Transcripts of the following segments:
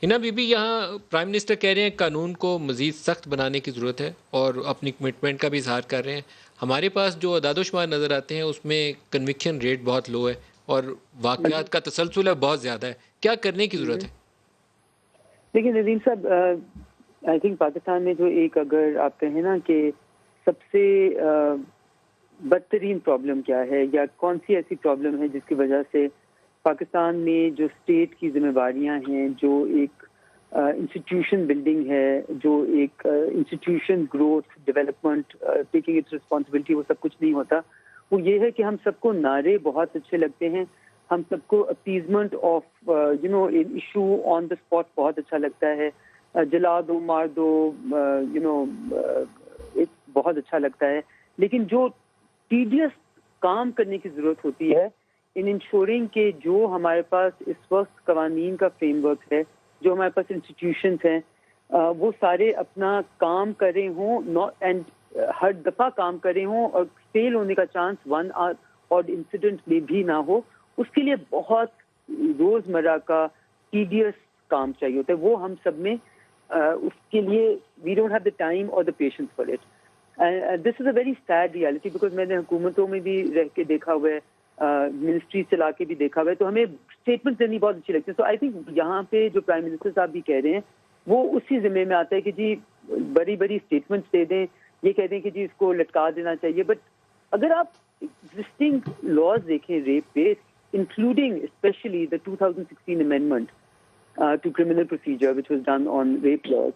हिना बीबी, यहाँ prime minister कह रहे हैं कानून को मज़ीद सख्त बनाने की ज़रूरत है और अपनी कमिटमेंट का भी इजहार कर रहे हैं। हमारे पास जो अदाद-ओ-शुमार नज़र आते हैं उसमें कन्विक्शन रेट बहुत लो है और वाक़यात का तसलसल बहुत ज़्यादा है। क्या करने की ज़रूरत है? देखिए नदीम साहब, आई थिंक पाकिस्तान में जो एक, अगर आप कहें ना कि सबसे बदतरीन प्रॉब्लम क्या है या कौन सी ऐसी प्रॉब्लम है जिसकी वजह से पाकिस्तान में जो स्टेट की जिम्मेवारियां हैं, जो एक इंस्टीट्यूशन बिल्डिंग है, जो एक institution growth development, taking it's responsibility, वो सब कुछ नहीं होता। वो ये है कि हम सबको नारे बहुत अच्छे लगते हैं, हम सबको appeasement of issue on the spot बहुत अच्छा लगता है, जला दो मार दो, एक बहुत अच्छा लगता है। लेकिन जो टीडियस काम करने की जरूरत होती है इन इंश्योरिंग के जो हमारे पास इस वक्त कवानीन का फ्रेमवर्क है, जो हमारे पास इंस्टीट्यूशंस हैं, वो सारे अपना काम कर रहे हों एंड हर दफ़ा काम कर रहे हों और फेल होने का चांस वन और इंसिडेंट में भी ना हो, उसके लिए बहुत रोज़मर्रा का टीडियस काम चाहिए होता है। वो हम सब में उसके लिए we don't have the time और the patience for it. This is a very sad reality, because मैंने हुकूमतों में भी रह के देखा हुआ है, मिनिस्ट्री चला के भी देखा हुआ है, तो हमें स्टेटमेंट देनी बहुत अच्छी लगती है। सो आई थिंक यहाँ पे जो प्राइम मिनिस्टर साहब भी कह रहे हैं वो उसी जिम्मे में आता है कि जी बड़ी बड़ी स्टेटमेंट्स दे दें, ये कह दें कि जी इसको लटका देना चाहिए। बट अगर आप एग्जिस्टिंग लॉज देखें रेप पे, including specially the 2016 amendment to criminal procedure which was done on rape laws,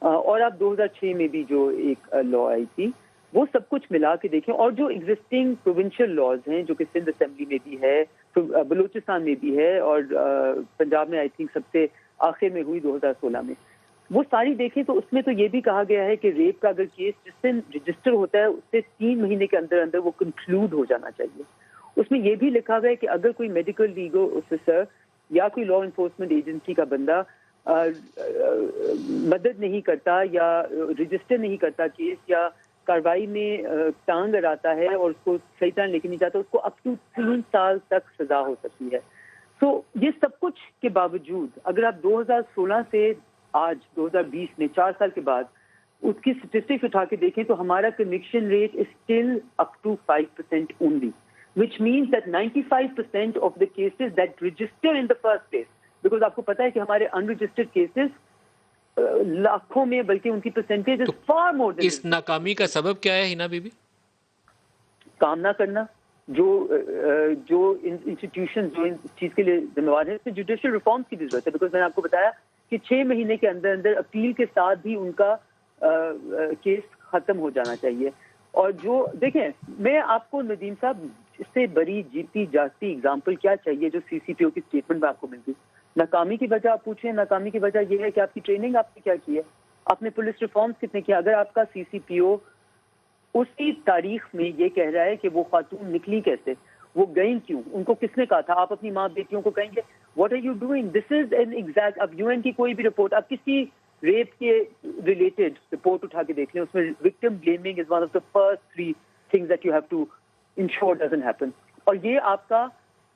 और आप 2006 में भी जो एक लॉ आई थी, वो सब कुछ मिला के देखें, और जो एग्जिस्टिंग प्रोविंशियल लॉज हैं जो कि सिंध असेंबली में भी है, बलूचिस्तान में भी है, और पंजाब में आई थिंक सबसे आखिर में हुई 2016 में, वो सारी देखें तो उसमें तो ये भी कहा गया है कि रेप का अगर केस जिस दिन रजिस्टर होता है उससे 3 महीने के अंदर अंदर वो कंक्लूड हो जाना चाहिए। उसमें ये भी लिखा गया है कि अगर कोई मेडिकल लीगल ऑफिसर या कोई लॉ इन्फोर्समेंट एजेंसी का बंदा मदद नहीं करता या रजिस्टर नहीं करता केस, या कार्रवाई में टांग अड़ाता है और उसको सही तरह लेके नहीं जाता, उसको अप टू 3 साल तक सजा हो सकती है। तो ये सब कुछ के बावजूद अगर आप 2016 से आज 2020 में 4 साल के बाद उसकी स्टेटिस्टिक्स उठा के देखें तो हमारा conviction rate is still up to 5% only, which means that 95% of the cases that register in the first place, because आपको पता है कि हमारे unregistered cases लाखों में, बल्कि उनकी percentage is far more than. इस नाकामी का सबब क्या है हिना बीबी? काम ना करना। जो इंस्टीट्यूशन जो इस चीज के लिए जिम्मेवार है, इसमें जुडिशियल रिफॉर्म्स की भी जरूरत है, बिकॉज मैंने आपको बताया कि 6 महीने के अंदर अंदर अपील के साथ भी उनका केस खत्म हो जाना चाहिए। और जो देखें, मैं आपको नदीम साहब इससे बड़ी जीती जाती एग्जाम्पल क्या चाहिए जो सीसीपीओ की स्टेटमेंट में आपको मिलती। नाकामी की वजह आप पूछें, नाकामी की वजह यह है कि आपकी ट्रेनिंग आपने क्या की है, आपने पुलिस रिफॉर्म्स कितने किया। अगर आपका सीसीपीओ उसी तारीख में ये कह रहा है कि वो खातून निकली कैसे, वो गई क्यों, उनको किसने कहा था, आप अपनी माँ बेटियों को कहेंगे what are you doing? This is an exact, अब यूएन की कोई भी रिपोर्ट, आप किसी रेप के रिलेटेड रिपोर्ट उठा के देख लें, उसमें victim blaming is one of the first 3 things that you have to ensure doesn't happen. और ये आपका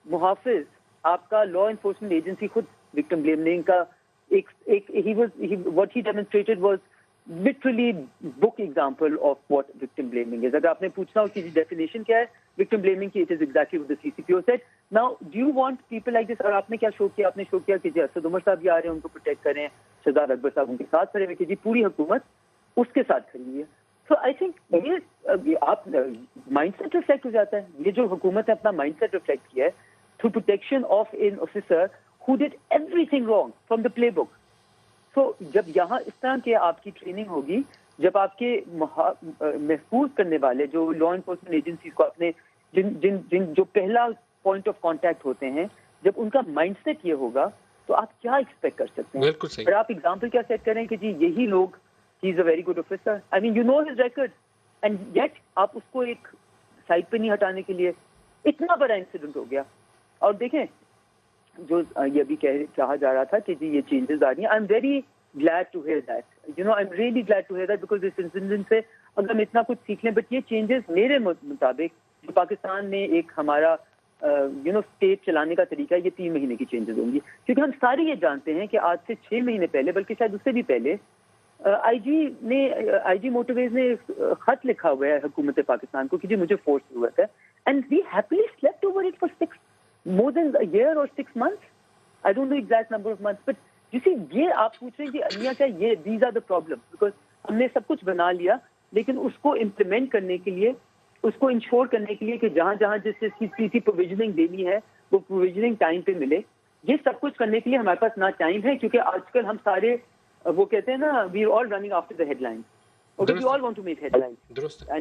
मुहाफिज, आपका लॉ इन्फोर्समेंट एजेंसी खुद विक्टिम ब्लेमिंग का what he demonstrated was literally book example of what victim blaming is. अगर आपने पूछना हो कि डेफिनेशन क्या है victim blaming की, it is exactly what the CCPO said. Now, do you want people like this? और आपने क्या शो किया? आपने शो किया कि जी असद उमर साहब भी आ रहे हैं, उनको प्रोटेक्ट करें, शहजाद अकबर साहब उनके साथ खड़े हुए कि जी पूरी हुकूमत उसके साथ खड़ी हुई है। So I think ये आप माइंडसेट रिफ्लेक्ट हो जाता है। ये जो हुकूमत ने अपना माइंडसेट रिफ्लेक्ट किया है through protection of an officer who did everything wrong from the playbook. So जब यहाँ इस तरह के आपकी ट्रेनिंग होगी, जब आपके महफूज करने वाले जो लॉ इन्फोर्समेंट एजेंसीज को अपने जिन जो पहला पॉइंट ऑफ कांटेक्ट होते हैं, जब उनका माइंडसेट ये होगा तो आप क्या एक्सपेक्ट कर सकते हैं? बिल्कुल सही। और आप एग्जाम्पल क्या सेट करें कि जी यही लोग, he is a very good officer, I mean you know his record, and yet आप उसको एक साइड पे नहीं हटाने के लिए इतना बड़ा इंसिडेंट हो गया। और देखें जो ये भी कहा जा रहा था कि जी ये चेंजेस आ रही हैं, I am very glad to hear that, you know, I am really glad to hear that, because इस इंसिडेंट से अगर हम इतना कुछ सीख लें, बट ये चेंजेस मेरे मुताबिक जो पाकिस्तान में एक हमारा اسٹیٹ چلانے کا طریقہ یہ 3 مہینے کی چینجز ہوں گی، کیونکہ ہم سارے یہ جانتے ہیں کہ آج سے 6 مہینے پہلے، بلکہ شاید اس سے بھی پہلے، آئی جی موٹر ویز نے خط لکھا ہوا ہے حکومت پاکستان کو کہ جی مجھے فورس ضرورت ہے، and we happily slept over it for more than a year اور 6 months. I don't know exact number of months, but you see, یہ آپ پوچھ رہے ہیں کہ انیا کیا یہ these are the problems, because ہم نے سب کچھ بنا لیا، لیکن اس کو امپلیمنٹ کرنے کے لیے، اس کو انشور کرنے کے لیے کہ جہاں جہاں جس چیز کی پروویژننگ دینی ہے وہ پروویژننگ ٹائم پہ ملے، یہ سب کچھ کرنے کے لیے ہمارے پاس نہ ٹائم ہے، کیونکہ آج کل ہم سارے وہ کہتے ہیں نا، we are all running after the headline, we all want to make headline. درست.